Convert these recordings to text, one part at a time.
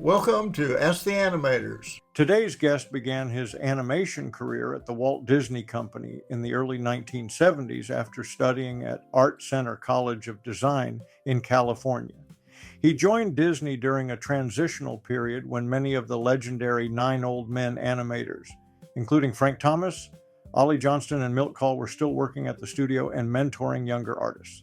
Welcome to Ask the Animators. Today's guest began his animation career at the Walt Disney Company in the early 1970s after studying at Art Center College of Design in California. He joined Disney during a transitional period when many of the legendary Nine Old Men animators, including Frank Thomas, Ollie Johnston, and Milt Kahl, were still working at the studio and mentoring younger artists.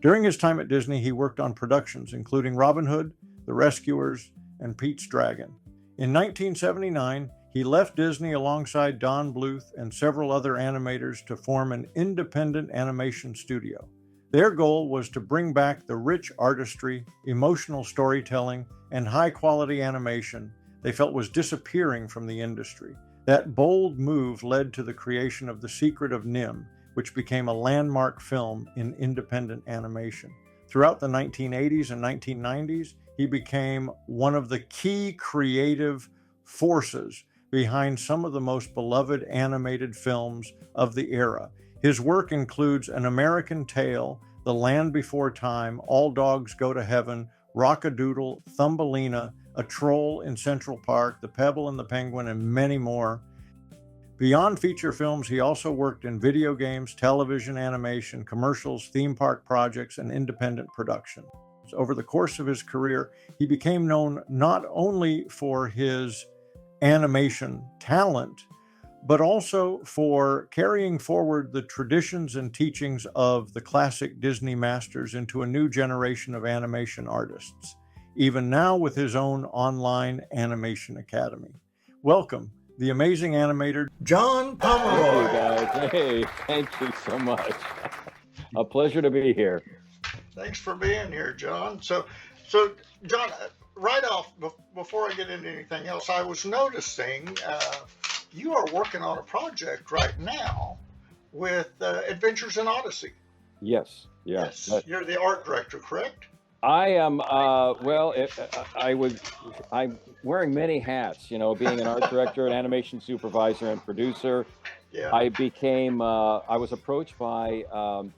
During his time at Disney, he worked on productions including Robin Hood, The Rescuers, and Pete's Dragon. In 1979, he left Disney alongside Don Bluth and several other animators to form an independent animation studio. Their goal was to bring back the rich artistry, emotional storytelling, and high-quality animation they felt was disappearing from the industry. That bold move led to the creation of The Secret of NIMH, which became a landmark film in independent animation. Throughout the 1980s and 1990s, he became one of the key creative forces behind some of the most beloved animated films of the era. His work includes An American Tail, The Land Before Time, All Dogs Go to Heaven, Rock-a-Doodle, Thumbelina, A Troll in Central Park, The Pebble and the Penguin, and many more. Beyond feature films, he also worked in video games, television animation, commercials, theme park projects, and independent production. Over the course of his career, he became known not only for his animation talent, but also for carrying forward the traditions and teachings of the classic Disney masters into a new generation of animation artists, even now with his own online animation academy. Welcome, the amazing animator, John Pomeroy. Hey, guys. Hey, thank you so much. A pleasure to be here. Thanks for being here, John. So John, right off, before I get into anything else, I was noticing you are working on a project right now with Adventures in Odyssey. Yes. You're the art director, correct? I am, I'm wearing many hats, being an art director, an animation supervisor, and producer. Yeah. I was approached by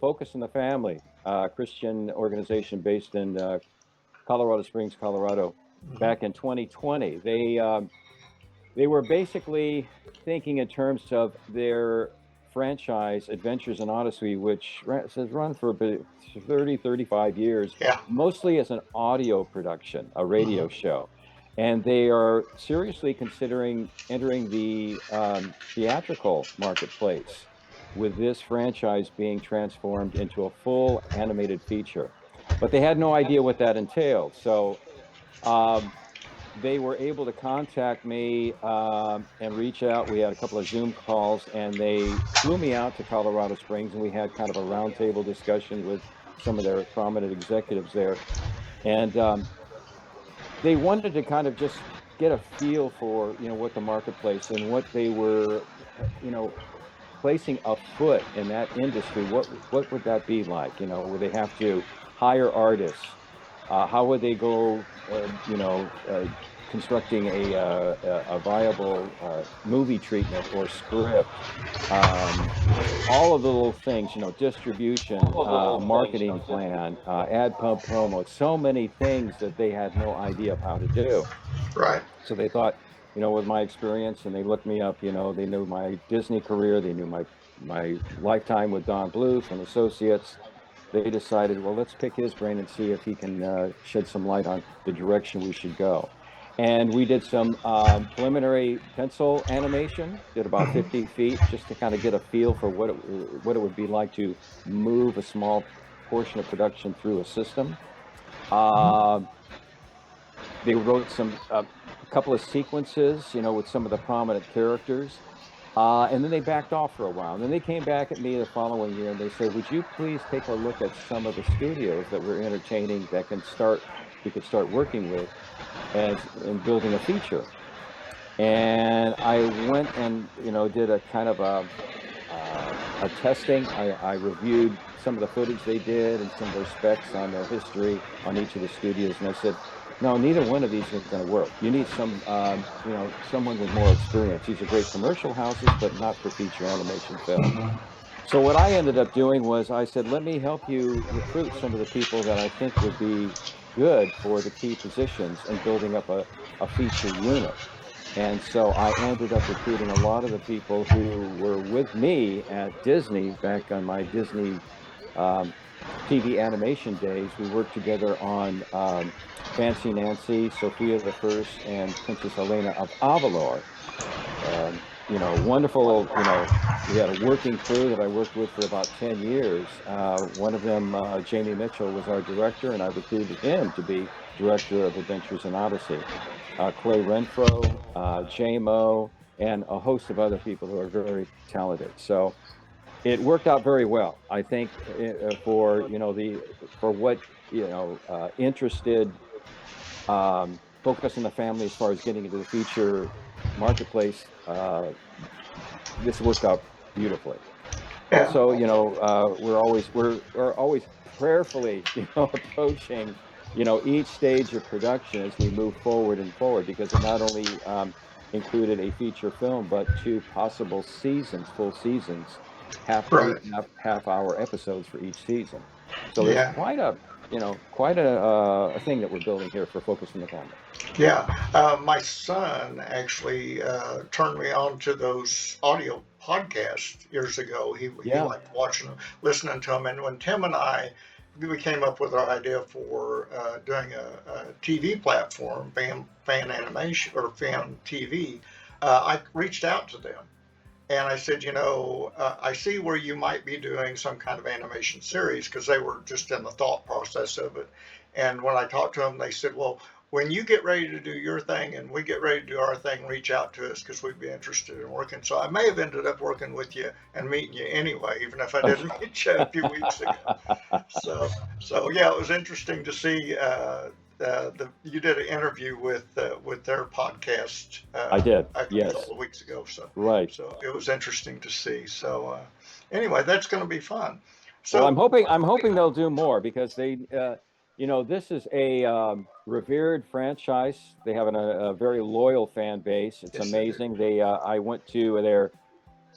Focus on the Family, a Christian organization based in Colorado Springs, Colorado, back in 2020. They were basically thinking in terms of their franchise, Adventures in Odyssey, which has run for about 30, 35 years, mostly as an audio production, a radio show. And they are seriously considering entering the theatrical marketplace with this franchise being transformed into a full animated feature. But they had no idea what that entailed. So they were able to contact me and reach out. We had a couple of Zoom calls, and they flew me out to Colorado Springs, and we had kind of a roundtable discussion with some of their prominent executives there. And they wanted to kind of just get a feel for, what the marketplace and what they were, placing a foot in that industry. What would that be like? Would they have to hire artists? How would they go, constructing a viable movie treatment or script? All of the little things, distribution, marketing plan, ad pump promo, so many things that they had no idea of how to do. Right. So they thought, with my experience, and they looked me up, they knew my Disney career, they knew my lifetime with Don Bluth and Associates. They decided, well, let's pick his brain and see if he can shed some light on the direction we should go. And we did some preliminary pencil animation, did about 50 feet, just to kind of get a feel for what it would be like to move a small portion of production through a system. They wrote a couple of sequences, with some of the prominent characters. And then they backed off for a while. And then they came back at me the following year and they said, would you please take a look at some of the studios that we're entertaining that we could start working with in building a feature. And I went and, did a kind of a testing. I reviewed some of the footage they did and some of their specs on their history on each of the studios. And I said, no, neither one of these is going to work. You need someone with more experience. These are great commercial houses, but not for feature animation film. So what I ended up doing was I said, let me help you recruit some of the people that I think would be good for the key positions and building up a feature unit. And so I ended up recruiting a lot of the people who were with me at Disney back on my Disney TV animation days. We worked together on Fancy Nancy, Sophia the First, and Princess Elena of Avalor. Wonderful, we had a working crew that I worked with for about 10 years. One of them, Jamie Mitchell, was our director, and I recruited him to be director of Adventures in Odyssey. Clay Renfro, J-Mo, and a host of other people who are very talented. So it worked out very well, I think, for what interested, focus on the family as far as getting into the feature marketplace. This worked out beautifully. Yeah. Also, we're always prayerfully, approaching, each stage of production as we move forward, because it not only included a feature film, but 2 possible seasons, full seasons, Right. half hour episodes for each season. So there's Yeah. quite a thing that we're building here for Focus on the Family. Yeah, my son actually turned me on to those audio podcasts years ago. He Yeah. liked watching them, listening to them. And when Tim and we came up with our idea for doing a TV platform, fan animation or fan TV, I reached out to them. And I said, I see where you might be doing some kind of animation series, because they were just in the thought process of it. And when I talked to them, they said, well, when you get ready to do your thing and we get ready to do our thing, reach out to us, because we'd be interested in working. So I may have ended up working with you and meeting you anyway, even if I didn't meet you a few weeks ago. So yeah, it was interesting to see you did an interview with their podcast. I did, a yes. couple of weeks ago. So Right. So it was interesting to see. So anyway, that's going to be fun. So well, I'm hoping they'll do more, because they, this is a revered franchise. They have a very loyal fan base. It's Yes, amazing. I went to their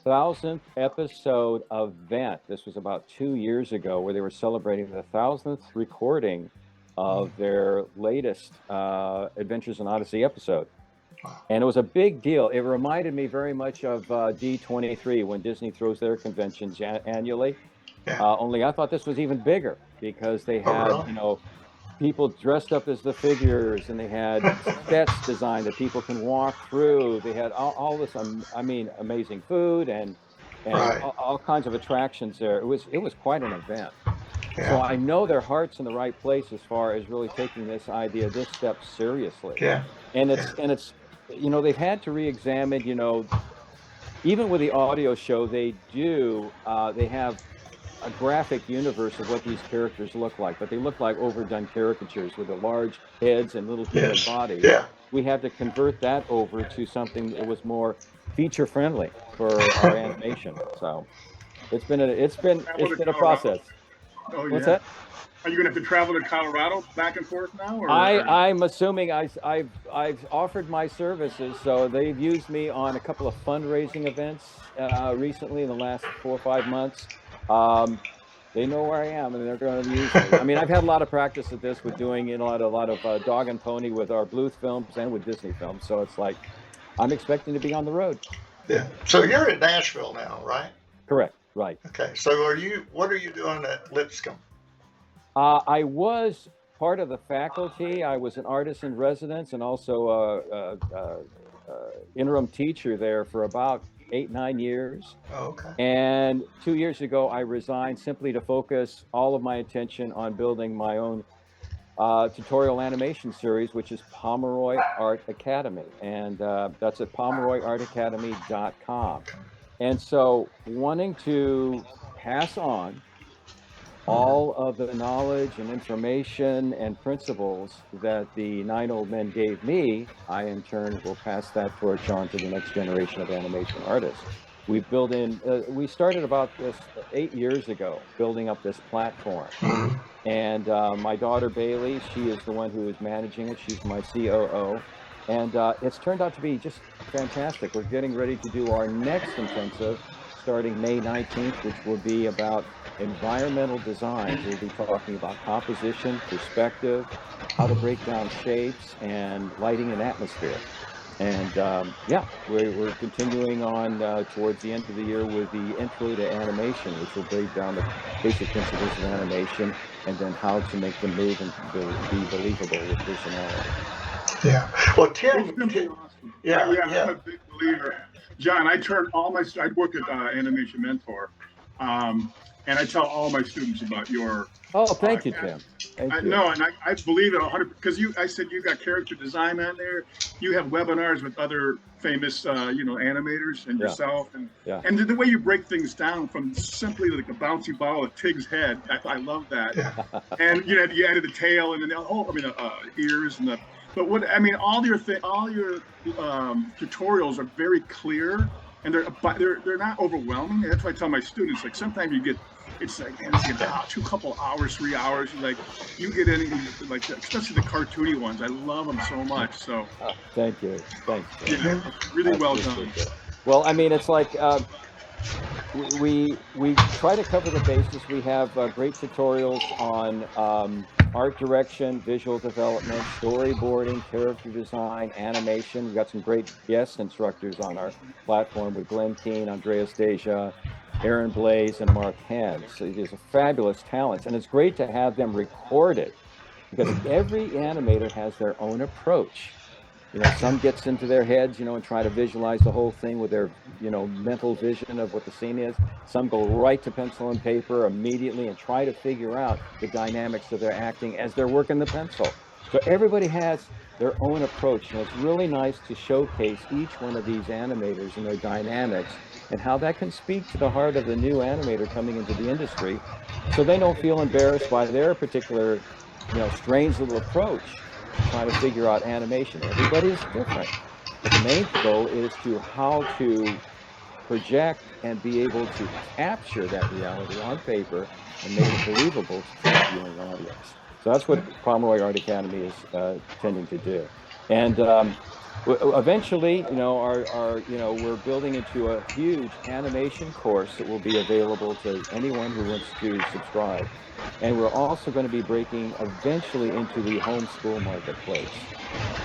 1,000th episode event. This was about 2 years ago, where they were celebrating the 1,000th recording of their latest Adventures in Odyssey episode. Wow. And it was a big deal. It reminded me very much of D23, when Disney throws their conventions annually. Yeah. Only I thought this was even bigger, because they had, really? people dressed up as the figures, and they had sets designed that people can walk through. They had all this, amazing food and Right. all kinds of attractions there. It was quite an event. Yeah. So I know their heart's in the right place as far as really taking this step seriously. Yeah. And it's they've had to re-examine, even with the audio show, they have a graphic universe of what these characters look like, but they look like overdone caricatures with the large heads and little human Yes. bodies. Yeah. We had to convert that over to something that was more feature friendly for our animation. So it's been a process. Oh, What's yeah. that? Are you going to have to travel to Colorado back and forth now? Or, I'm assuming I've offered my services, so they've used me on a couple of fundraising events recently in the last 4 or 5 months. They know where I am, and they're going to use me. I mean, I've had a lot of practice at this with doing a lot of dog and pony with our Bluth films and with Disney films. So it's like I'm expecting to be on the road. Yeah. So you're in Nashville now, right? Correct. Right. Okay. So what are you doing at Lipscomb? I was part of the faculty. I was an artist in residence and also interim teacher there for about 8-9 years. Oh, okay. And 2 years ago, I resigned simply to focus all of my attention on building my own tutorial animation series, which is Pomeroy Art Academy. And that's at pomeroyartacademy.com. And so wanting to pass on all of the knowledge and information and principles that the 9 old men gave me, I in turn will pass that torch on to the next generation of animation artists. We started about this 8 years ago, building up this platform. And my daughter Bailey, she is the one who is managing it. She's my COO. And it's turned out to be just fantastic. We're getting ready to do our next intensive starting May 19th, which will be about environmental designs. We'll be talking about composition, perspective, how to break down shapes, and lighting and atmosphere. And yeah, we're continuing on towards the end of the year with the intro to animation, which will break down the basic principles of animation and then how to make them move and be believable with personality. Yeah. Well, It's gonna be awesome. Yeah, I'm yeah. a big believer. John, I work at Animation Mentor, and I tell all my students about your. Oh, thank you, Tim. Thank you. No, and I believe it 100 because I said you got character design on there. You have webinars with other famous, animators and Yeah. yourself, Yeah. and the way you break things down from simply like a bouncy ball of Tig's head. I love that. Yeah. And you added the tail and then ears and the. But all your tutorials are very clear and they're not overwhelming. That's why I tell my students, like, sometimes you get, it's like, man, it's like a couple hours, 3 hours. Like, you get in, like, especially the cartoony ones. I love them so much. So, Thank you. Thanks, Tim. really I well appreciate done. that. Well, I mean, it's like we try to cover the bases. We have great tutorials on art direction, visual development, storyboarding, character design, animation. We've got some great guest instructors on our platform with Glenn Keane, Andreas Deja, Aaron Blaze, and Mark Hand. So these are fabulous talents, and it's great to have them recorded because every animator has their own approach. Some gets into their heads, and try to visualize the whole thing with their, mental vision of what the scene is. Some go right to pencil and paper immediately and try to figure out the dynamics of their acting as they're working the pencil. So everybody has their own approach, and it's really nice to showcase each one of these animators and their dynamics and how that can speak to the heart of the new animator coming into the industry, so they don't feel embarrassed by their particular, strange little approach to try to figure out animation. Everybody is different. But the main goal is how to project and be able to capture that reality on paper and make it believable to the viewing audience. So that's what Pomeroy Art Academy is tending to do. And eventually, we're building into a huge animation course that will be available to anyone who wants to subscribe. And we're also going to be breaking eventually into the homeschool marketplace.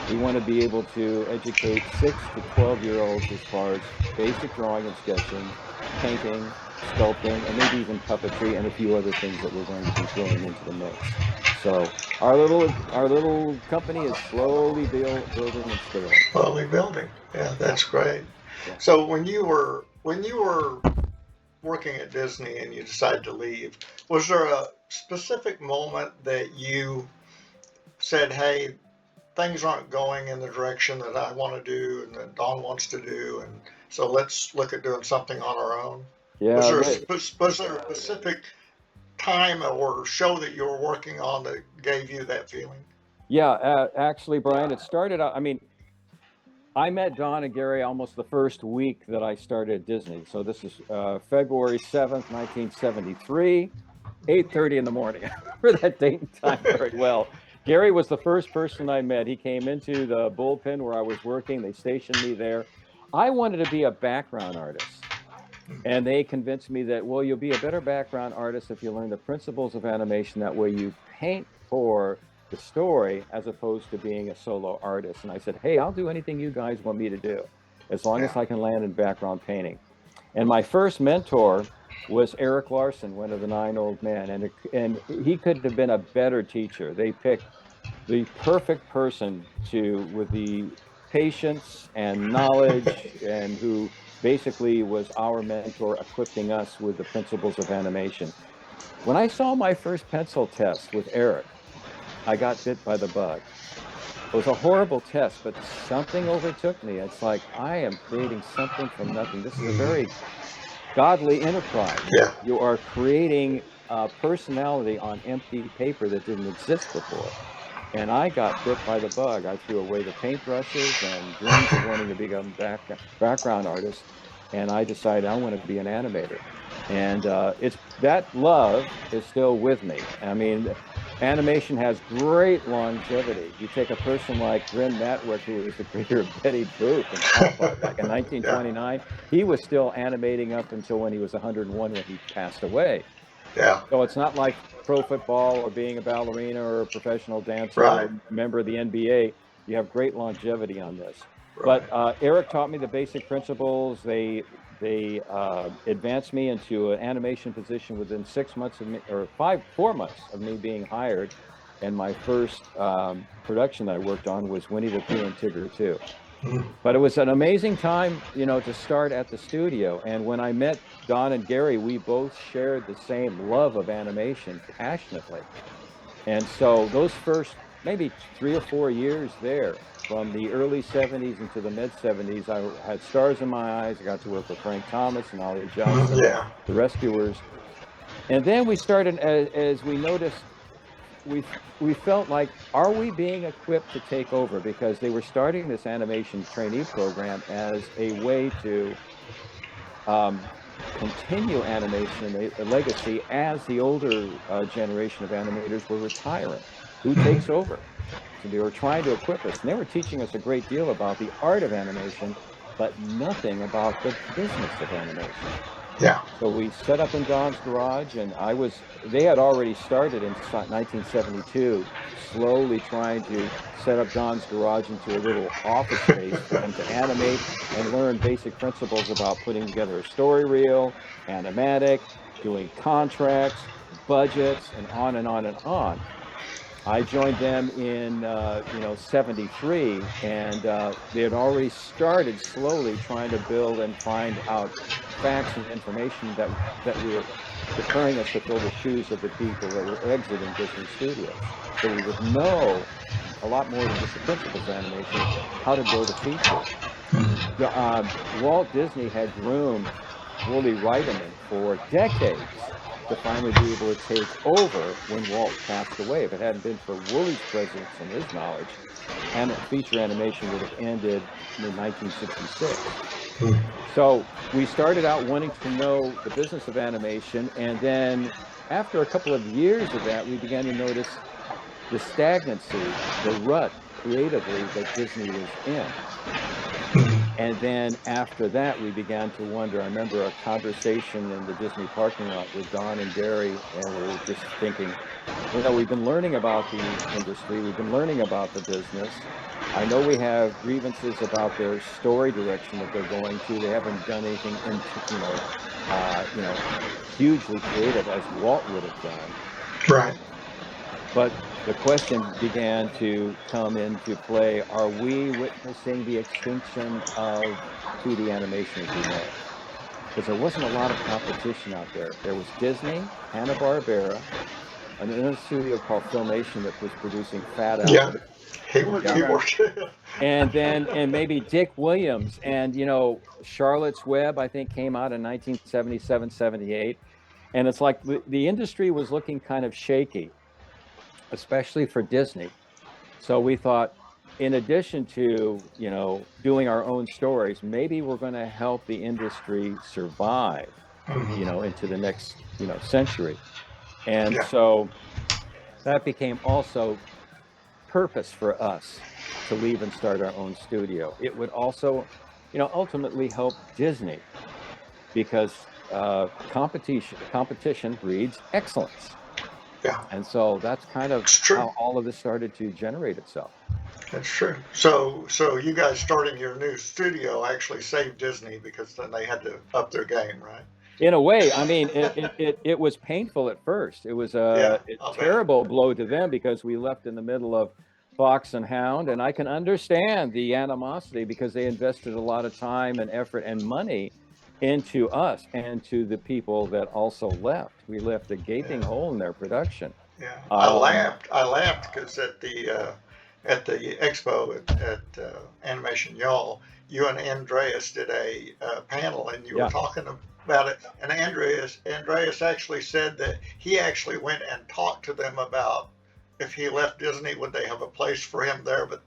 We want to be able to educate 6 to 12-year-olds as far as basic drawing and sketching, painting, sculpting, and maybe even puppetry, and a few other things that we're going to be throwing into the mix. So our little company is slowly building and scaling. Slowly building. Yeah, that's great. Yeah. So when you were working at Disney and you decided to leave, was there a specific moment that you said, "Hey, things aren't going in the direction that I want to do and that Don wants to do, and so let's look at doing something on our own"? Yeah. Was there a specific time or show that you were working on that gave you that feeling? Yeah, actually, Brian, it started out, I met Don and Gary almost the first week that I started at Disney. So this is February 7th, 1973, 8:30 in the morning. I remember that date and time very well. Gary was the first person I met. He came into the bullpen where I was working. They stationed me there. I wanted to be a background artist. And they convinced me that, well, you'll be a better background artist if you learn the principles of animation. That way you paint for the story as opposed to being a solo artist. And I said, hey, I'll do anything you guys want me to do, as long as I can land in background painting. And my first mentor was Eric Larson, one of the 9 Old Men. And he couldn't have been a better teacher. They picked the perfect person with the patience and knowledge, and who basically was our mentor, equipping us with the principles of animation. When I saw my first pencil test with Eric, I got bit by the bug. It was a horrible test, but something overtook me. It's like, I am creating something from nothing. This is a very godly enterprise. Yeah. You are creating a personality on empty paper that didn't exist before. And I got bit by the bug. I threw away the paintbrushes and dreams of wanting to become background artist. And I decided I want to be an animator. And that love is still with me. Animation has great longevity. You take a person like Grim Matwick, who was the creator of Betty Boop and Popeye back in Yeah. 1929. He was still animating up until when he was 101 when he passed away. Yeah. So it's not like pro football or being a ballerina or a professional dancer or Right. a member of the NBA. You have great longevity on this. Right. But Eric taught me the basic principles. They advanced me into an animation position within 6 months of me, or 4 months of me being hired. And my first production that I worked on was Winnie the Pooh and Tigger 2. Mhm. But it was an amazing time, to start at the studio. And when I met Don and Gary, we both shared the same love of animation passionately. And so those first maybe 3 or 4 years there, from the early 70s into the mid 70s, I had stars in my eyes. I got to work with Frank Thomas and Ollie Johnston, Yeah. the Rescuers. And then we started, as we noticed, we felt like, are we being equipped to take over? Because they were starting this animation trainee program as a way to continue animation, a legacy, as the older generation of animators were retiring. Who takes over? So they were trying to equip us, and they were teaching us a great deal about the art of animation, but nothing about the business of animation. Yeah. So we set up in Don's garage, and they had already started in 1972, slowly trying to set up Don's garage into a little office space for them to animate and learn basic principles about putting together a story reel, animatic, doing contracts, budgets, and on and on and on. I joined them in 73, and they had already started slowly trying to build and find out facts and information that were preparing us to fill the shoes of the people that were exiting Disney Studios. So we would know a lot more than just the principles of animation, how to build a feature. Walt Disney had groomed Wooly Reitiman for decades to finally be able to take over when Walt passed away. If it hadn't been for Wooly's presence and his knowledge, feature animation would have ended in 1966. So we started out wanting to know the business of animation, and then after a couple of years of that, we began to notice the stagnancy, the rut creatively that Disney was in. And then after that, we began to wonder. I remember a conversation in the Disney parking lot with Don and Gary, and we were just thinking, we've been learning about the industry, we've been learning about the business. I know we have grievances about their story direction that they're going to. They haven't done anything hugely creative as Walt would have done. Right. But the question began to come into play: are we witnessing the extinction of 2D animation as we know it? Because there wasn't a lot of competition out there. There was Disney, Hanna-Barbera, another studio called Filmation that was producing Fat Yeah. Albert. He worked. And maybe Dick Williams, and Charlotte's Web, I think, came out in 1977, 78. And it's like the industry was looking kind of shaky, especially for Disney. So we thought, in addition to, doing our own stories, maybe we're going to help the industry survive, into the next, century. And Yeah. so that became also purpose for us to leave and start our own studio. It would also, ultimately help Disney, because competition breeds excellence. Yeah. And so that's kind of It's true. how all of this started to generate itself. That's true. So you guys starting your new studio actually saved Disney, because then they had to up their game, right? In a way, I mean, it was painful at first. It was Yeah. a I'll bet. terrible blow to them, because we left in the middle of Fox and Hound, and I can understand the animosity, because they invested a lot of time and effort and money into us and to the people that also left. We left a gaping Yeah. hole in their production. Yeah. I Um, laughed. I laughed because at the expo at Animation Y'all, you and Andreas did a panel, and you were yeah, talking about it. And Andreas actually said that he actually went and talked to them about if he left Disney, would they have a place for him there? But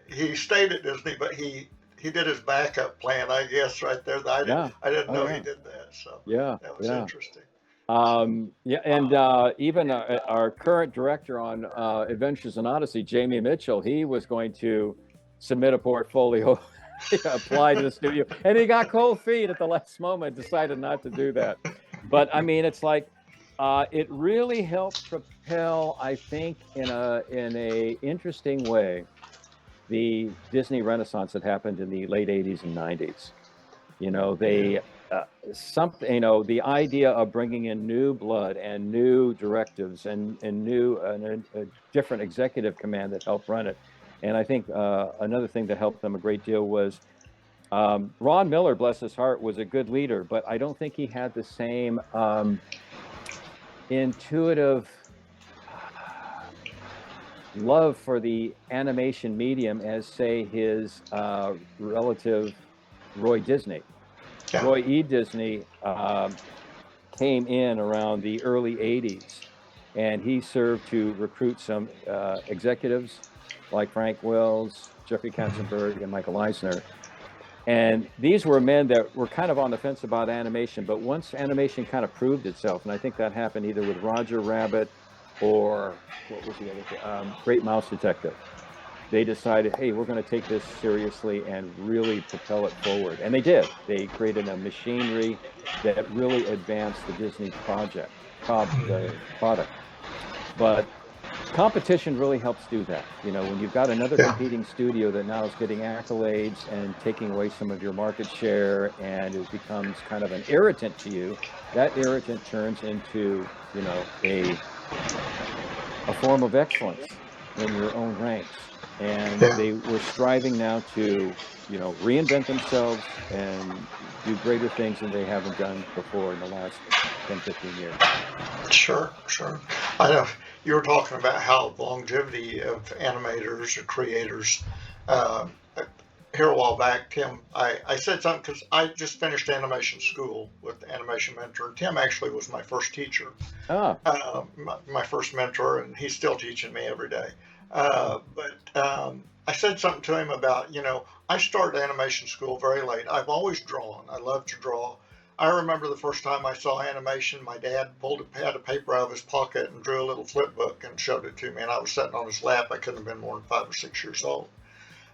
he stayed at Disney, but he did his backup plan, I guess, right there. yeah, I didn't oh know he yeah, did that, so yeah, that was yeah. interesting. Yeah, and even our current director on Adventures in Odyssey, Jamie Mitchell, he was going to submit a portfolio, apply to the studio, and he got cold feet at the last moment, decided not to do that. But I mean, it's like it really helped propel, I think, in a interesting way, the Disney Renaissance that happened in the late '80s and '90s. They the idea of bringing in new blood and new directives and a different executive command that helped run it. And I think another thing that helped them a great deal was Ron Miller, bless his heart, was a good leader, but I don't think he had the same intuitive love for the animation medium as, say, his relative Roy Disney. Yeah. Roy E. Disney came in around the early '80s, and he served to recruit some executives like Frank Wells, Jeffrey Katzenberg, and Michael Eisner. And these were men that were kind of on the fence about animation, but once animation kind of proved itself, and I think that happened either with Roger Rabbit or what was the other Great Mouse Detective, they decided, hey, we're going to take this seriously and really propel it forward. And they did. They created a machinery that really advanced the Disney product. But competition really helps do that. When you've got another competing studio that now is getting accolades and taking away some of your market share, and it becomes kind of an irritant to you, that irritant turns into, a form of excellence in your own ranks. And they were striving now to, reinvent themselves and do greater things than they haven't done before in the last 10, 15 years. Sure. I know you were talking about how longevity of animators or creators. Here a while back, Tim, I said something because I just finished animation school with Animation Mentor. Tim actually was my first teacher, my first mentor, and he's still teaching me every day. But I said something to him about, I started animation school very late. I've always drawn. I love to draw. I remember the first time I saw animation, my dad pulled a pad of paper out of his pocket and drew a little flip book and showed it to me, and I was sitting on his lap. I couldn't have been more than 5 or 6 years old.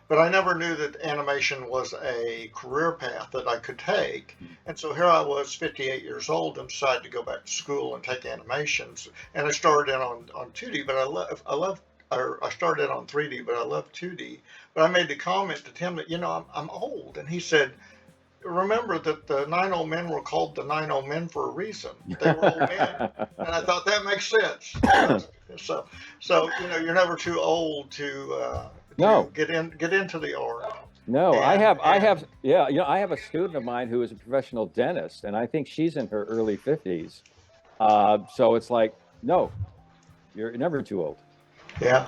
But I never knew that animation was a career path that I could take. And so here I was, 58 years old, and decided to go back to school and take animations. And I started in on 2D, but I started on 3D, but I love 2D. But I made the comment to Tim that, I'm old. And he said, remember that the 9 old men were called the 9 old men for a reason. They were old men. And I thought that makes sense. So you're never too old to get into the art. No, I have a student of mine who is a professional dentist, and I think she's in her early 50s. So it's like, no, you're never too old. Yeah.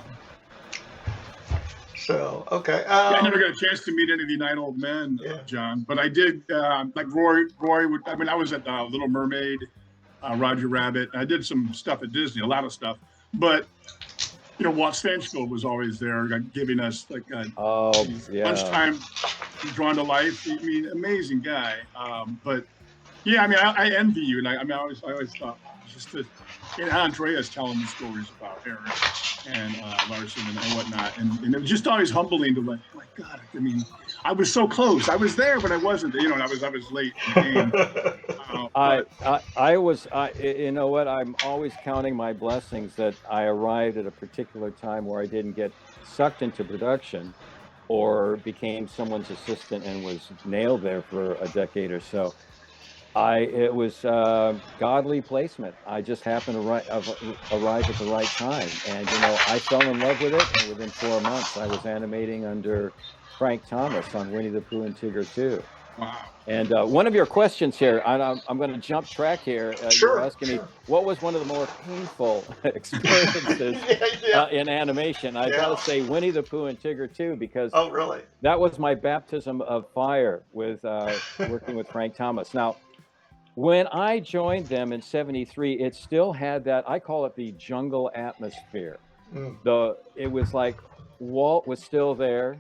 So, okay. I never got a chance to meet any of the 9 old men, John, but I did, like Roy would, I was at Little Mermaid, Roger Rabbit. I did some stuff at Disney, a lot of stuff, but Walt Stanchfield was always there, giving us lunchtime, drawn to life. I mean, amazing guy. But yeah, I envy you, and I always thought just and Andreas telling the stories about Eric and Larson and whatnot, and it was just always humbling to like, my God, I was so close. I was there, but I wasn't. I was late in the game. I was. You know what? I'm always counting my blessings that I arrived at a particular time where I didn't get sucked into production, or became someone's assistant and was nailed there for a decade or so. It was godly placement. I just happened to arrive at the right time, and I fell in love with it. And within 4 months, I was animating under Frank Thomas on Winnie the Pooh and Tigger 2. Wow. And one of your questions here, I'm going to jump track here. Sure. You're asking me what was one of the more painful experiences in animation. I got to say Winnie the Pooh and Tigger 2, because really? That was my baptism of fire with working with Frank Thomas. Now, when I joined them in '73, it still had that, I call it the jungle atmosphere. It was like Walt was still there,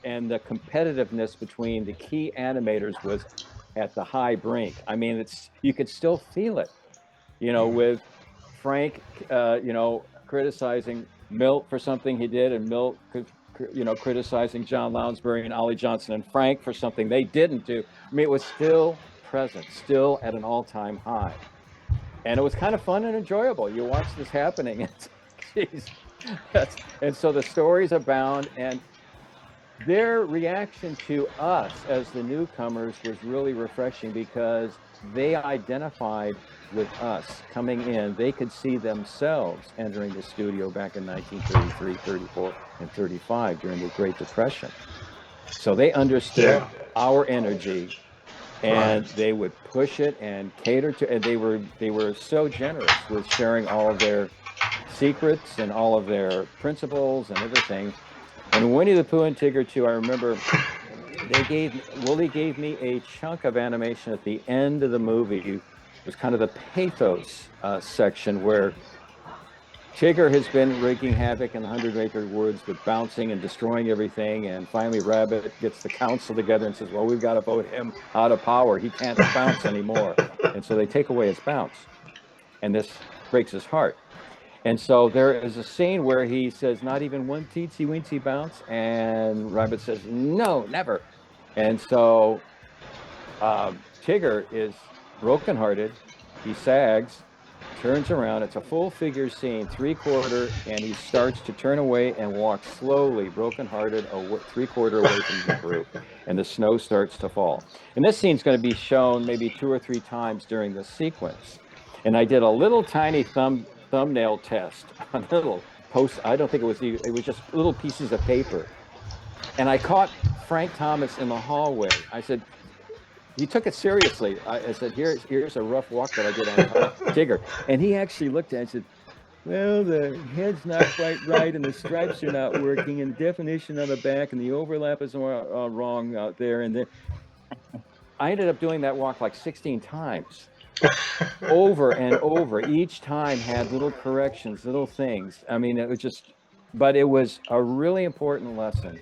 and the competitiveness between the key animators was at the high brink. You could still feel it. with Frank, criticizing Milt for something he did, and Milt, criticizing John Lounsbury and Ollie Johnson and Frank for something they didn't do. I mean, it was still present, still at an all-time high. And it was kind of fun and enjoyable. You watch this happening, and geez, and so the stories abound, and their reaction to us as the newcomers was really refreshing because they identified with us coming in. They could see themselves entering the studio back in 1933, 34, and 35 during the Great Depression. So they understood our energy, and they would push it and cater to, and they were so generous with sharing all of their secrets and all of their principles and everything. And Winnie the Pooh and Tigger too, I remember Willie gave me a chunk of animation at the end of the movie. It was kind of the pathos section where Tigger has been wreaking havoc in the 100-acre woods with bouncing and destroying everything, and finally Rabbit gets the council together and says, well, we've got to vote him out of power. He can't bounce anymore. And so they take away his bounce, and this breaks his heart. And so there is a scene where he says, not even one teensy weensy bounce, and Rabbit says, no, never. And so Tigger is brokenhearted. He sags, turns around. It's a full figure scene, 3/4, and he starts to turn away and walk slowly, brokenhearted, 3/4 away from the group. And the snow starts to fall. And this scene's going to be shown maybe 2 or 3 times during the sequence. And I did a little tiny thumbnail test on little post. I don't think it was just little pieces of paper. And I caught Frank Thomas in the hallway. I said, he took it seriously. I said, here's a rough walk that I did on Tigger. And he actually looked at it and said, well, the head's not quite right, and the stripes are not working, and definition on the back, and the overlap is wrong out there. And then I ended up doing that walk like 16 times. Over and over. Each time had little corrections, little things. I mean, it was but it was a really important lesson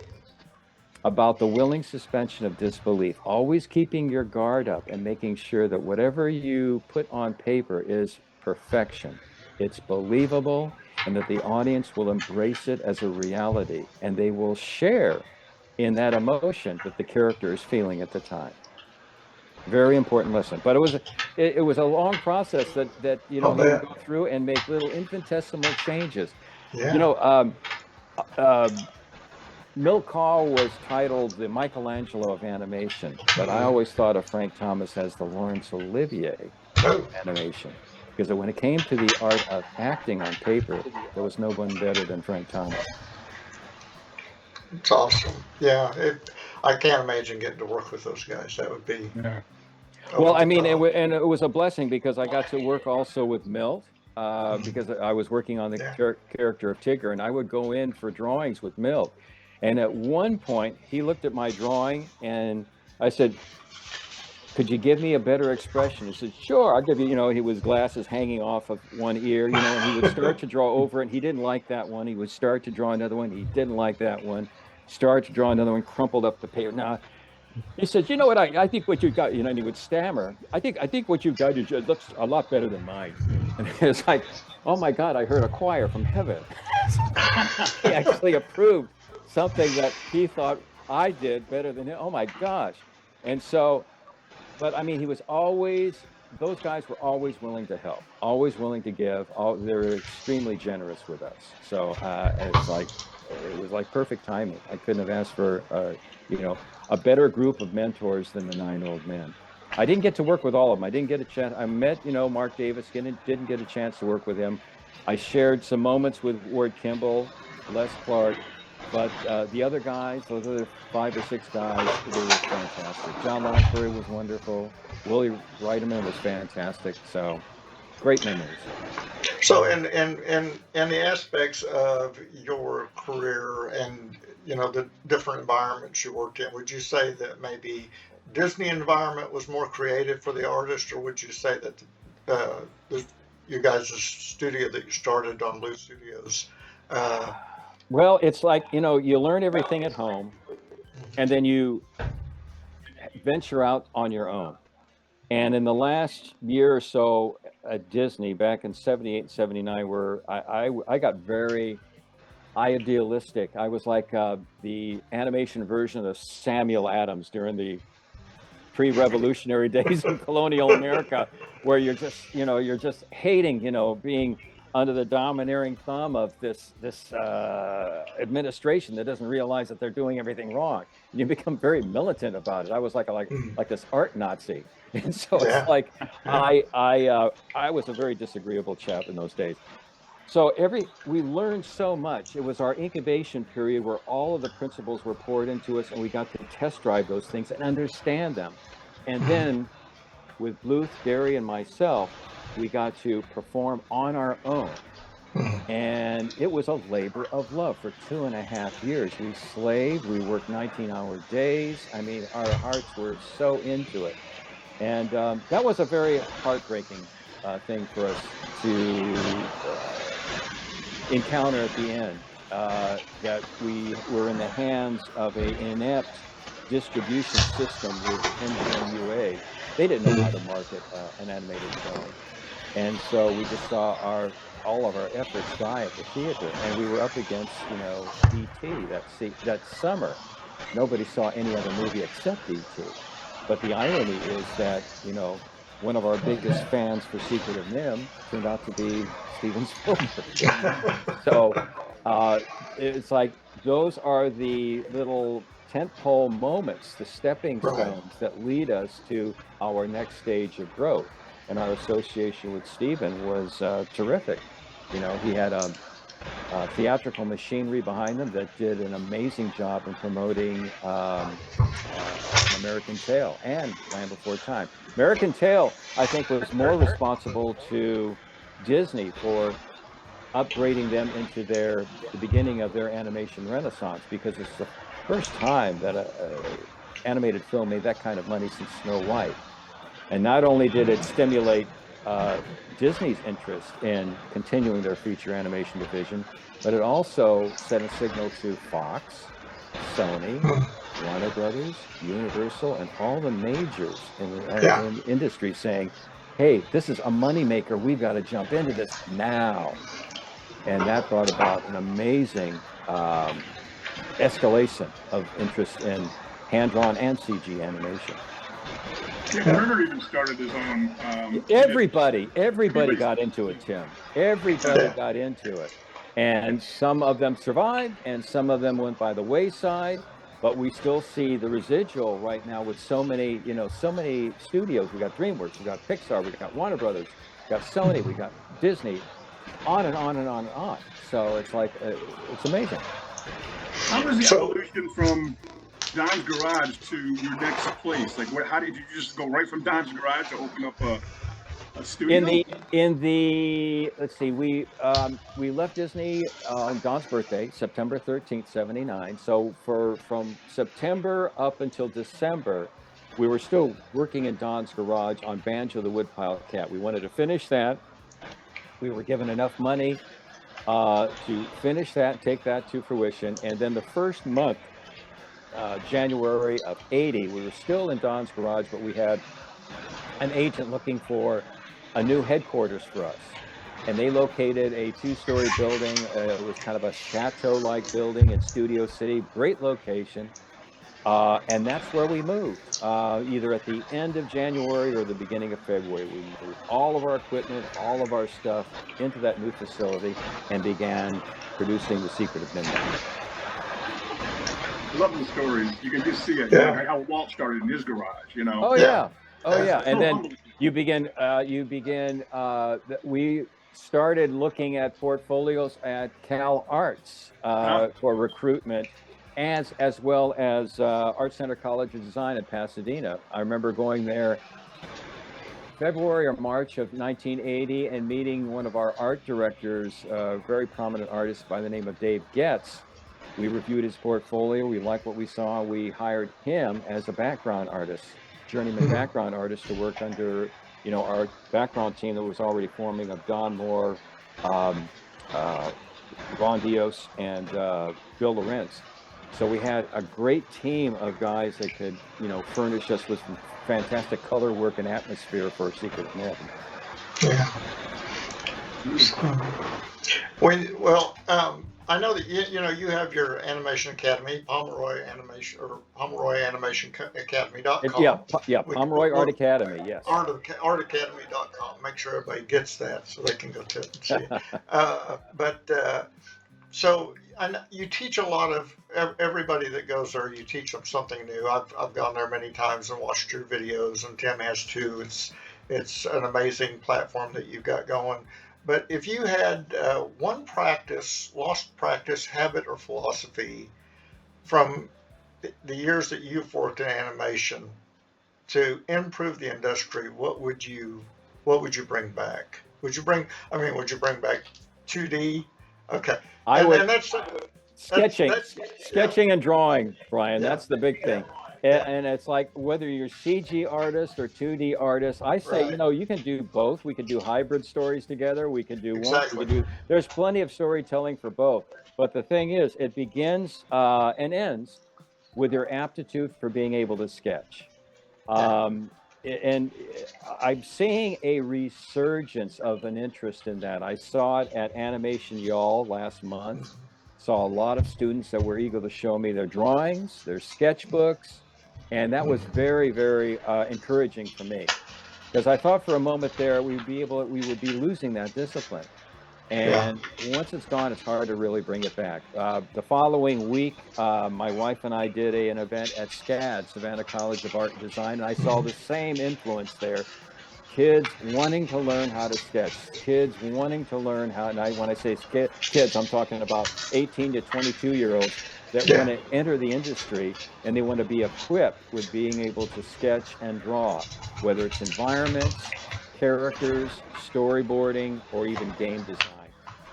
about the willing suspension of disbelief, always keeping your guard up and making sure that whatever you put on paper is perfection. It's believable, and that the audience will embrace it as a reality, and they will share in that emotion that the character is feeling at the time. Very important lesson. But it was a long process that you would go through and make little infinitesimal changes. Milt Kahl was titled the Michelangelo of animation, but I always thought of Frank Thomas as the Laurence Olivier of animation, because when it came to the art of acting on paper, there was no one better than Frank Thomas. It's awesome. Yeah, I can't imagine getting to work with those guys. That would be. Yeah. Well, I mean, and it was a blessing because I got to work also with Milt, because I was working on the character of Tigger, and I would go in for drawings with Milt. And at one point, he looked at my drawing, and I said, could you give me a better expression? He said, sure, I'll give you, he was glasses hanging off of one ear, and he would start to draw over it. He didn't like that one. He would start to draw another one. He didn't like that one. Start to draw another one, crumpled up the paper. Now, he says, you know what, I think what you've got, and he would stammer, I think what you've got looks a lot better than mine. And it's like, oh my God, I heard a choir from heaven. He actually approved something that he thought I did better than him. Oh my gosh. And so, but I mean, those guys were always willing to help, always willing to give. They were extremely generous with us. So it was like perfect timing. I couldn't have asked for, a better group of mentors than the 9 old men. I didn't get to work with all of them. I didn't get a chance. I met, Mark Davis, didn't get a chance to work with him. I shared some moments with Ward Kimball, Les Clark, but the other guys, those other 5 or 6 guys, they were fantastic. John Lounsbury was wonderful. Willie Reiterman was fantastic. So great memories. So in the aspects of your career and the different environments you worked in, would you say that maybe Disney environment was more creative for the artist, or would you say that you guys' studio that you started on Bluth Studios? Well, it's like, you learn everything at home, and then you venture out on your own. And in the last year or so, at Disney back in 78 and 79 where I got very idealistic. I was like the animation version of Samuel Adams during the pre-revolutionary days in colonial America, where you're just, you're just hating, being under the domineering thumb of this administration that doesn't realize that they're doing everything wrong. And you become very militant about it. I was like this art Nazi, and so it's Yeah. like Yeah. I was a very disagreeable chap in those days. So we learned so much. It was our incubation period where all of the principles were poured into us, and we got to test drive those things and understand them. And then with Bluth, Gary, and myself, we got to perform on our own. And it was a labor of love for 2.5 years. We slaved, we worked 19-hour days. I mean, our hearts were so into it. And that was a very heartbreaking thing for us to encounter at the end, that we were in the hands of an inept distribution system with NWA. They didn't know how to market an animated film. And so we just saw all of our efforts die at the theater. And we were up against, E.T. that summer. Nobody saw any other movie except E.T. But the irony is that, one of our biggest fans for Secret of NIMH turned out to be Steven Spielberg. So it's like those are the little tentpole moments, the stepping stones that lead us to our next stage of growth. And our association with Steven was terrific. He had a theatrical machinery behind him that did an amazing job in promoting American Tail and Land Before Time. American Tail, I think, was more responsible to Disney for upgrading them into the beginning of their animation renaissance, because it's the first time that a animated film made that kind of money since Snow White. And not only did it stimulate Disney's interest in continuing their feature animation division, but it also sent a signal to Fox, Sony, Warner Brothers, Universal, and all the majors in the industry saying, hey, this is a moneymaker. We've got to jump into this now. And that brought about an amazing escalation of interest in hand-drawn and CG animation. Yeah, Turner even started his own. Everybody got into it, Tim. Everybody got into it. And some of them survived, and some of them went by the wayside. But we still see the residual right now with so many studios. We got DreamWorks, we got Pixar, we got Warner Brothers, we got Sony, we got Disney, on and on and on and on. So it's like, it's amazing. How was the evolution from Don's Garage to your next place? Like, how did you just go right from Don's Garage to open up a studio? Let's see, we left Disney on Don's birthday, September 13th, 79. So from September up until December, we were still working in Don's Garage on Banjo the Woodpile Cat. We wanted to finish that. We were given enough money to finish that, take that to fruition. And then the first month, January of 80, we were still in Don's Garage, but we had an agent looking for a new headquarters for us. And they located a 2-story building. It was kind of a chateau-like building in Studio City, great location. And that's where we moved, either at the end of January or the beginning of February. We moved all of our equipment, all of our stuff into that new facility and began producing The Secret of NIMH. Love the stories. You can just see it. How Walt started in his garage, Oh yeah. And then we started looking at portfolios at Cal Arts for recruitment, as well as Art Center College of Design in Pasadena. I remember going there February or March of 1980 and meeting one of our art directors, a very prominent artist by the name of Dave Getz. We reviewed his portfolio. We liked what we saw. We hired him as a background artist, journeyman background artist, to work under, our background team that was already forming of Don Moore, Ron Dios, and Bill Lorenz. So we had a great team of guys that could, furnish us with fantastic color work and atmosphere for Secret of NIMH. Yeah. Well, I know that you have your animation academy, Pomeroy Animation or Pomeroy Animation Academy.com. Pomeroy Art Academy, yes. Artacademy.com. Make sure everybody gets that so they can go to it and see it. So you teach a lot of everybody that goes there. You teach them something new. I've gone there many times and watched your videos, and Tim has too. It's an amazing platform that you've got going. But if you had one lost practice, habit, or philosophy from the years that you've worked in animation to improve the industry, what would you bring back? Would you bring back 2D? Okay. I And, would and that's sketching and drawing, Brian. yeah, That's the big thing. yeah, And it's like whether you're CG artist or 2D artist, I say, right, you can do both. We can do hybrid stories together. We can do one. We exactly. can do. There's plenty of storytelling for both. But the thing is, it begins and ends with your aptitude for being able to sketch. Um, and I'm seeing a resurgence of an interest in that. I saw it at Animation Y'all last month. Saw a lot of students that were eager to show me their drawings, their sketchbooks, and that was very, very encouraging for me, because I thought for a moment there we would be losing that discipline. Yeah. And once it's gone, it's hard to really bring it back. The following week, my wife and I did an event at SCAD, Savannah College of Art and Design, and I saw the same influence there. Kids wanting to learn how to sketch, kids wanting to learn how, and when I say kids, I'm talking about 18 to 22-year-olds that want to enter the industry, and they want to be equipped with being able to sketch and draw, whether it's environments, characters, storyboarding, or even game design.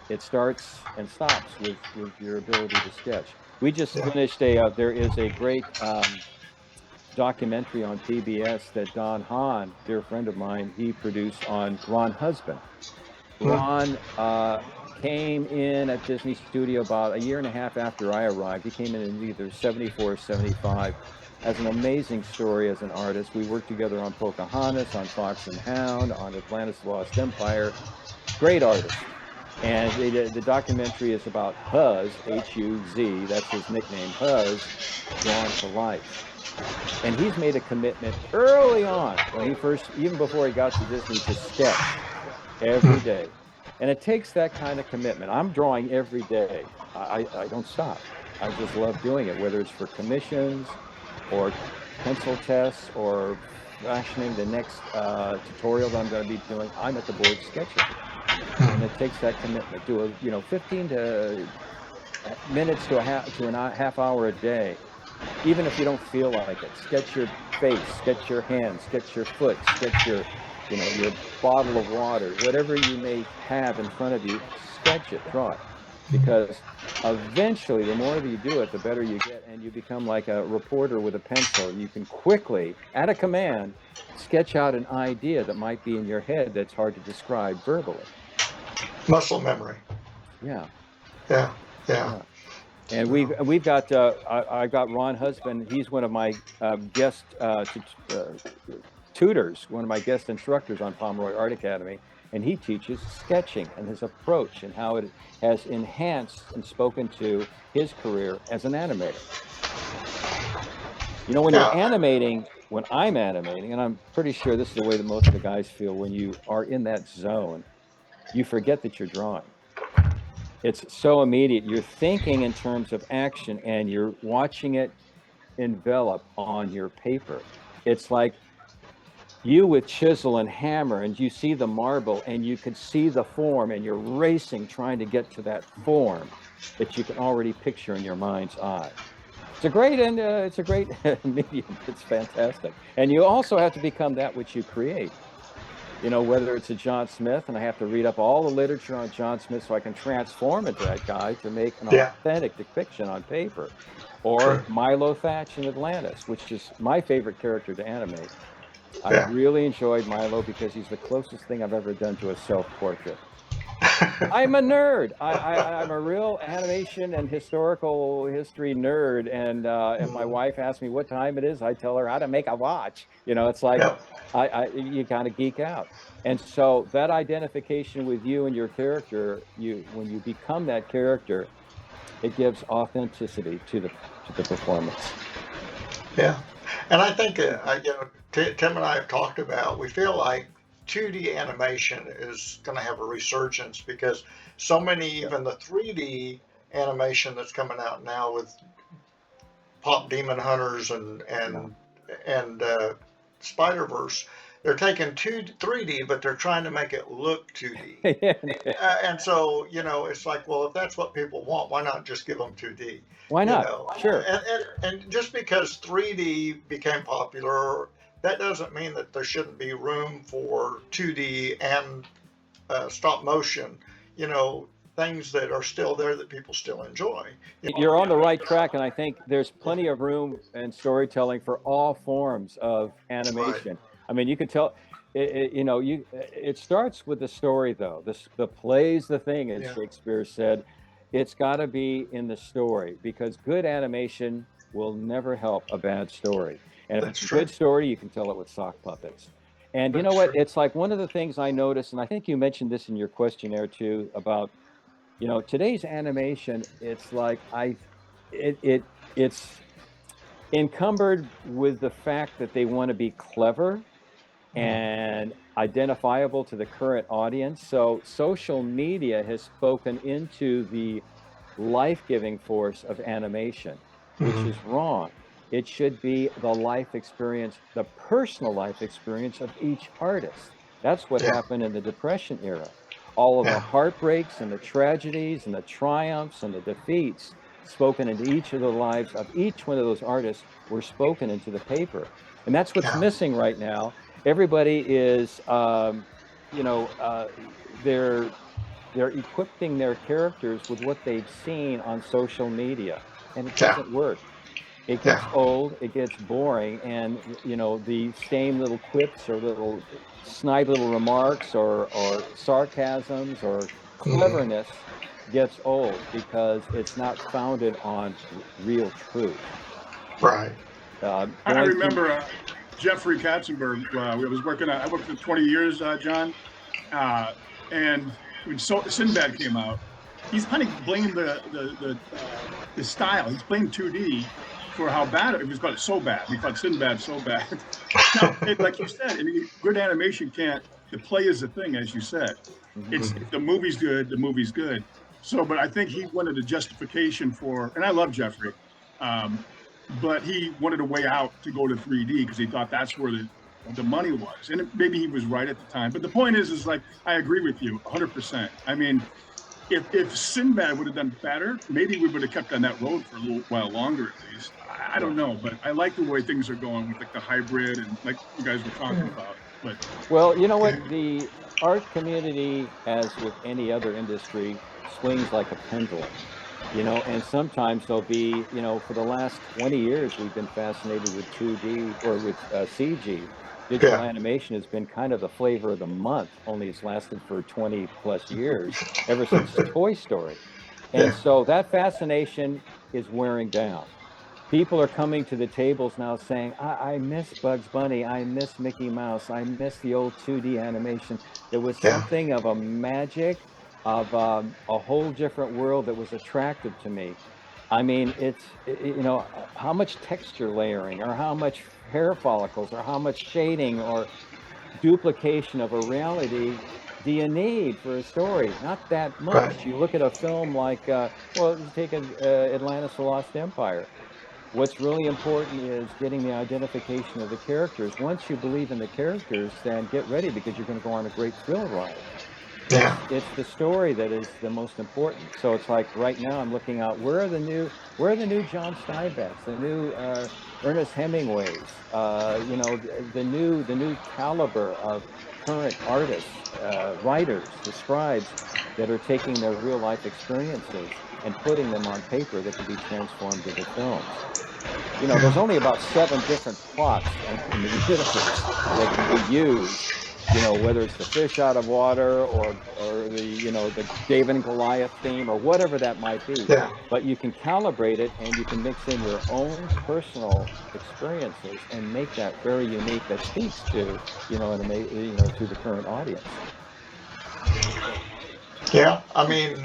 It starts and stops with your ability to sketch. We just finished there is a great documentary on PBS that Don Hahn, dear friend of mine, he produced on Ron Husband. Ron came in at Disney Studio about a year and a half after I arrived. He came in either 74 or 75. Has an amazing story as an artist. We worked together on Pocahontas, on Fox and Hound, on Atlantis Lost Empire. Great artist. And the documentary is about Huz, H-U-Z, that's his nickname, Huz, drawn to life. And he's made a commitment early on, when he first, even before he got to Disney, to sketch every day. And it takes that kind of commitment. I'm drawing every day. I don't stop. I just love doing it, whether it's for commissions or pencil tests or fashioning the next tutorial that I'm going to be doing. I'm at the board sketching. And it takes that commitment to 15 minutes to a half hour a day. Even if you don't feel like it, sketch your face, sketch your hands, sketch your foot, sketch your bottle of water, whatever you may have in front of you, sketch it, draw it. Because eventually, the more that you do it, the better you get, and you become like a reporter with a pencil. You can quickly, at a command, sketch out an idea that might be in your head that's hard to describe verbally. Muscle memory. Yeah. And we've got I got Ron Husband. He's one of my guest tutors, one of my guest instructors on Pomeroy Art Academy, and he teaches sketching and his approach and how it has enhanced and spoken to his career as an animator. When you're animating, when I'm animating, and I'm pretty sure this is the way that most of the guys feel when you are in that zone, you forget that you're drawing. It's so immediate. You're thinking in terms of action, and you're watching it envelop on your paper. It's like you with chisel and hammer, and you see the marble, and you can see the form, and you're racing trying to get to that form that you can already picture in your mind's eye. It's a great medium. It's fantastic. And you also have to become that which you create. Whether it's a John Smith, and I have to read up all the literature on John Smith so I can transform into that guy to make an authentic depiction on paper. Or Milo Thatch in Atlantis, which is my favorite character to animate. I really enjoyed Milo because he's the closest thing I've ever done to a self-portrait. I'm a nerd. I'm a real animation and historical history nerd. And if my wife asks me what time it is, I tell her how to make a watch. You know, it's like Yeah. you kind of geek out. And so that identification with you and your character, when you become that character, it gives authenticity to the performance. Yeah. And I think, Tim and I have talked about, we feel like 2D animation is going to have a resurgence because so many, even the 3D animation that's coming out now with Pop Demon Hunters and Spider Verse, they're taking 3D, but they're trying to make it look 2D. And so, it's like, well, if that's what people want, why not just give them 2D? Why not? Sure. And just because 3D became popular, that doesn't mean that there shouldn't be room for 2D and stop motion, things that are still there that people still enjoy. You're on the right track, and I think there's plenty of room in storytelling for all forms of animation. Right. I mean, you could tell, it starts with the story, though. The play's the thing, as Shakespeare said. It's got to be in the story, because good animation will never help a bad story. And if it's a good story, you can tell it with sock puppets. And you know what? It's like one of the things I noticed, and I think you mentioned this in your questionnaire too, about today's animation. It's like it's encumbered with the fact that they want to be clever and identifiable to the current audience. So social media has spoken into the life-giving force of animation, which is wrong. It should be the life experience, the personal life experience of each artist. That's what happened in the Depression era. All of the heartbreaks and the tragedies and the triumphs and the defeats spoken into each of the lives of each one of those artists were spoken into the paper. And that's what's missing right now. Everybody is, they're equipping their characters with what they've seen on social media, and it doesn't work. It gets old, it gets boring, and the same little quips or little snide little remarks or sarcasms or cleverness gets old because it's not founded on real truth. Right. I remember Jeffrey Katzenberg. I worked for 20 years, John, and when Sinbad came out, he's kind of blamed the style. He's blamed 2D for how bad it was. Called so bad. He thought Sinbad so bad. Now, like you said, good animation can't. The play is the thing, as you said. It's if the movie's good, the movie's good. So, but I think he wanted a justification for, and I love Jeffrey, but he wanted a way out to go to 3D because he thought that's where the money was, and maybe he was right at the time. But the point is like I agree with you 100%. I mean, if Sinbad would have done better, maybe we would have kept on that road for a little while longer at least. I don't know, but I like the way things are going with like the hybrid and like you guys were talking about. But well, you know what, the art community, as with any other industry, swings like a pendulum. And sometimes there'll be, for the last 20 years, we've been fascinated with 2D or with CG. Digital animation has been kind of the flavor of the month, only it's lasted for 20 plus years, ever since Toy Story. And so that fascination is wearing down. People are coming to the tables now saying, I miss Bugs Bunny, I miss Mickey Mouse, I miss the old 2D animation. There was something of a magic, of a whole different world that was attractive to me. I mean, it's, how much texture layering or how much hair follicles or how much shading or duplication of a reality do you need for a story? Not that much. Right. You look at a film like, take Atlantis: The Lost Empire. What's really important is getting the identification of the characters. Once you believe in the characters, then get ready because you're going to go on a great thrill ride. It's the story that is the most important. So it's like right now I'm looking out, where are the new John Steinbecks, the new Ernest Hemingways, the new caliber of current artists, writers, the scribes that are taking their real life experiences and putting them on paper that can be transformed into films. There's only about 7 different plots in the universe that can be used whether it's the fish out of water or the David and Goliath theme or whatever that might be. Yeah. But you can calibrate it and you can mix in your own personal experiences and make that very unique. That speaks to to the current audience. Yeah, I mean,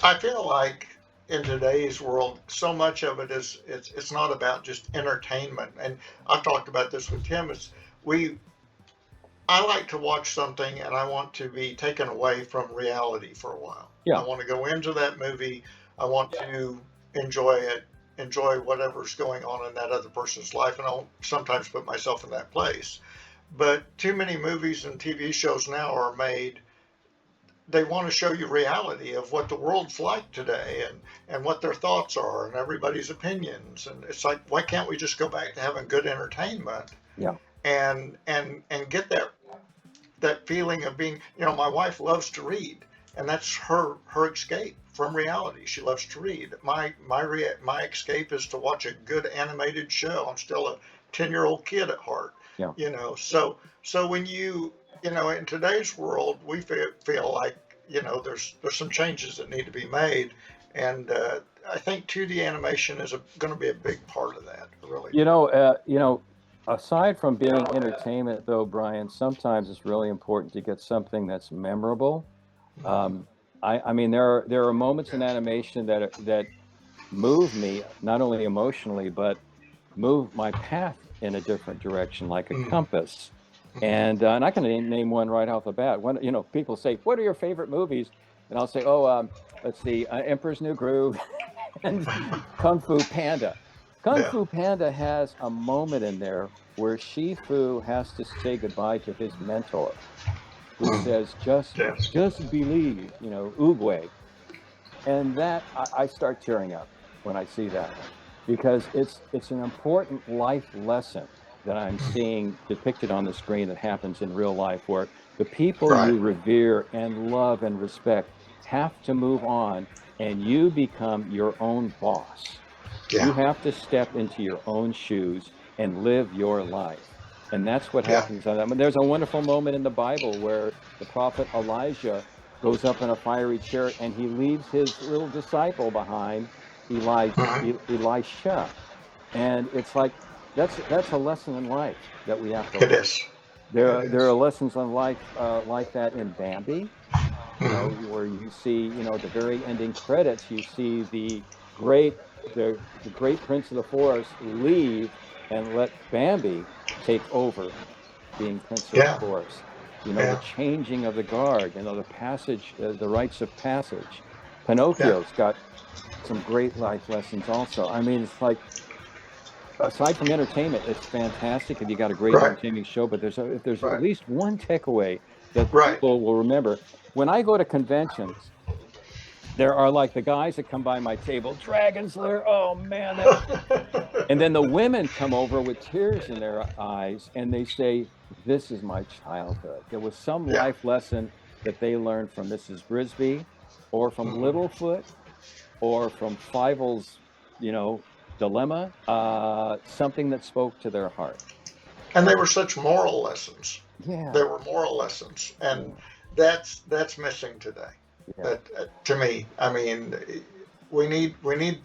I feel like in today's world, so much of it is it's not about just entertainment. And I've talked about this with Tim. We I like to watch something and I want to be taken away from reality for a while. Yeah. I want to go into that movie. I want to enjoy it, enjoy whatever's going on in that other person's life, and I'll sometimes put myself in that place. But too many movies and TV shows now are made, they want to show you reality of what the world's like today and what their thoughts are and everybody's opinions. And it's like, why can't we just go back to having good entertainment? Yeah. And get that feeling of being, my wife loves to read, and that's her escape from reality. She loves to read. My escape is to watch a good animated show. I'm still a 10-year-old kid at heart. Yeah. So when in today's world, we feel like, there's some changes that need to be made, and I think 2D animation is going to be a big part of that. Really. Aside from being entertainment, though, Brian, sometimes it's really important to get something that's memorable. I mean, there are moments in animation that move me, not only emotionally, but move my path in a different direction, like a compass. And I can name one right off the bat. When people say, "What are your favorite movies?" and I'll say, "Oh, let's see, Emperor's New Groove and Kung Fu Panda." Kung Fu Panda has a moment in there where Shifu has to say goodbye to his mentor, who says, just believe, Oogway. And that, I start tearing up when I see that, because it's an important life lesson that I'm seeing depicted on the screen that happens in real life, where the people you revere and love and respect have to move on, and you become your own boss. You have to step into your own shoes and live your life. And that's what happens. I mean, there's a wonderful moment in the Bible where the prophet Elijah goes up in a fiery chariot and he leaves his little disciple behind, Elisha. And it's like, that's a lesson in life that we have to learn. It is. There are lessons in life like that in Bambi, where you see, the very ending credits, you see the great prince of the forest leave and let Bambi take over being prince of the forest. The changing of the guard, the passage, the rites of passage. Pinocchio's got some great life lessons also. I mean, it's like, aside from entertainment, it's fantastic if you got a great entertaining show, but there's at least one takeaway that people will remember. When I go to conventions, there are like the guys that come by my table, Dragon's Lair, oh man. And then the women come over with tears in their eyes and they say, this is my childhood. There was some life lesson that they learned from Mrs. Brisby or from Littlefoot or from Fievel's, dilemma, something that spoke to their heart. And they were such moral lessons. Yeah. They were moral lessons. And that's missing today. Yeah. To me, I mean, we need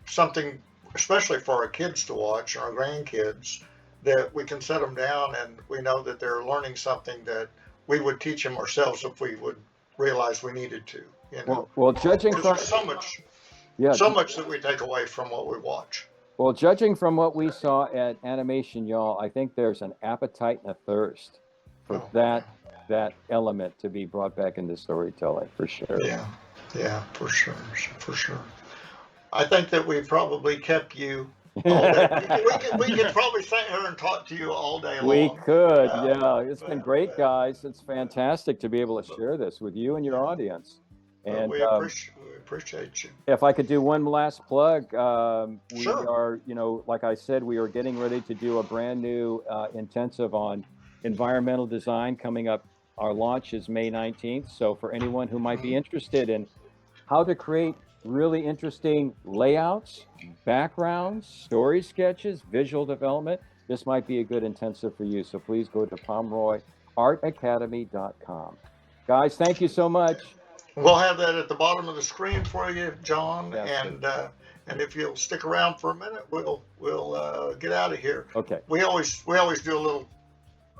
something, especially for our kids to watch, our grandkids, that we can set them down and we know that they're learning something that we would teach them ourselves if we would realize we needed to. Well, judging from so much that we take away from what we watch. Well, judging from what we saw at Animation Y'all, I think there's an appetite and a thirst for that element to be brought back into storytelling, for sure. Yeah, for sure. I think that we probably kept you all day. we could probably sit here and talk to you all day long. We could, It's been great, guys. It's fantastic to be able to share this with you and your audience. And we appreciate you. If I could do one last plug, we are, like I said, we are getting ready to do a brand new intensive on environmental design coming up. Our launch is May 19th. So for anyone who might be interested in how to create really interesting layouts, backgrounds, story sketches, visual development, this might be a good intensive for you. So please go to PomeroyArtAcademy.com. Guys, thank you so much. We'll have that at the bottom of the screen for you, John, Yes, and if you'll stick around for a minute, we'll get out of here. Okay. We always do a little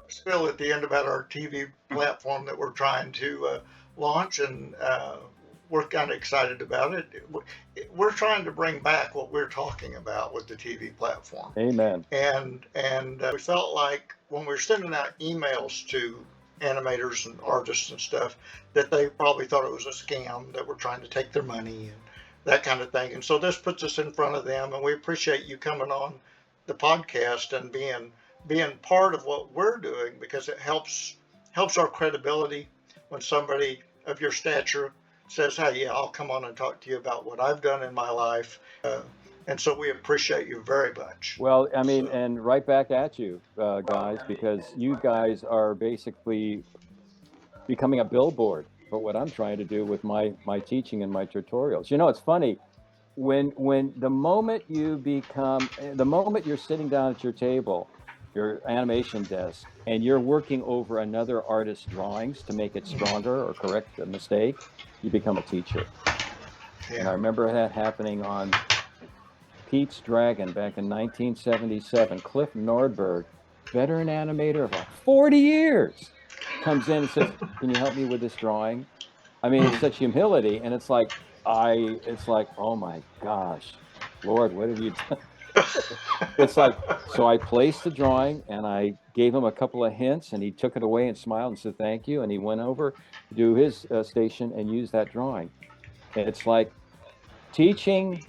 spill at the end about our TV platform that we're trying to launch, and we're kind of excited about it. We're trying to bring back what we're talking about with the TV platform. Amen. And we felt like when we were sending out emails to animators and artists and stuff, that they probably thought it was a scam, that we're trying to take their money and that kind of thing. And so this puts us in front of them, and we appreciate you coming on the podcast and being part of what we're doing, because it helps our credibility when somebody of your stature says, hey, yeah, I'll come on and talk to you about what I've done in my life. And so we appreciate you very much. Well, I mean, and right back at you, guys, because you guys are basically becoming a billboard for what I'm trying to do with my teaching and my tutorials. You know, it's funny, when the moment you're sitting down at your table, your animation desk, and you're working over another artist's drawings to make it stronger or correct a mistake, you become a teacher. Yeah. And I remember that happening on Pete's Dragon back in 1977. Cliff Nordberg, veteran animator of like 40 years, comes in and says, can you help me with this drawing? I mean, it's such humility, and it's like, oh my gosh, Lord, what have you done? It's like, so I placed the drawing and I gave him a couple of hints, and he took it away and smiled and said thank you, and he went over to do his station and used that drawing. And it's like, teaching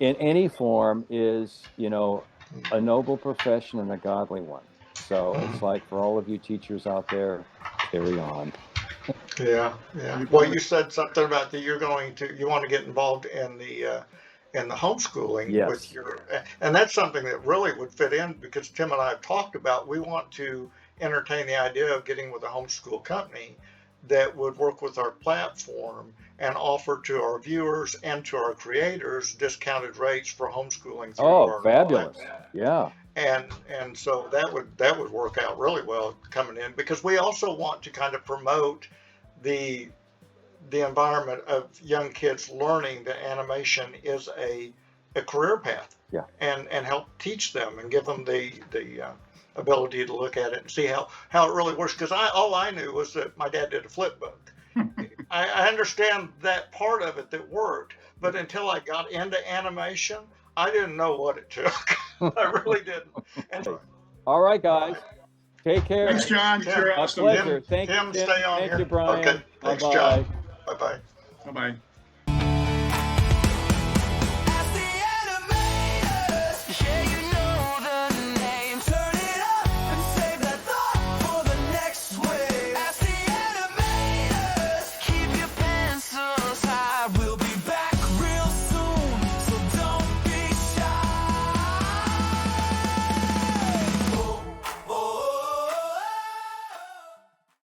in any form is, you know, a noble profession and a godly one. So it's like, for all of you teachers out there, carry on. Yeah. Well, you said something about that you want to get involved in the homeschooling. Yes. With and that's something that really would fit in, because Tim and I have talked about, we want to entertain the idea of getting with a homeschool company that would work with our platform and offer to our viewers and to our creators discounted rates for homeschooling through our fabulous. iPad. Yeah. And so that would work out really well coming in, because we also want to kind of promote the environment of young kids learning that animation is a career path. Yeah. And help teach them and give them the ability to look at it and see how it really works. Because all I knew was that my dad did a flip book. I understand that part of it that worked, but until I got into animation, I didn't know what it took. I really didn't. And all right, guys. Take care. Thanks, John. Tim, You're My awesome. pleasure. Thank Tim, you. stay on Thank here. you, Brian. Okay. Thanks, Bye-bye. John. Bye-bye. Bye-bye.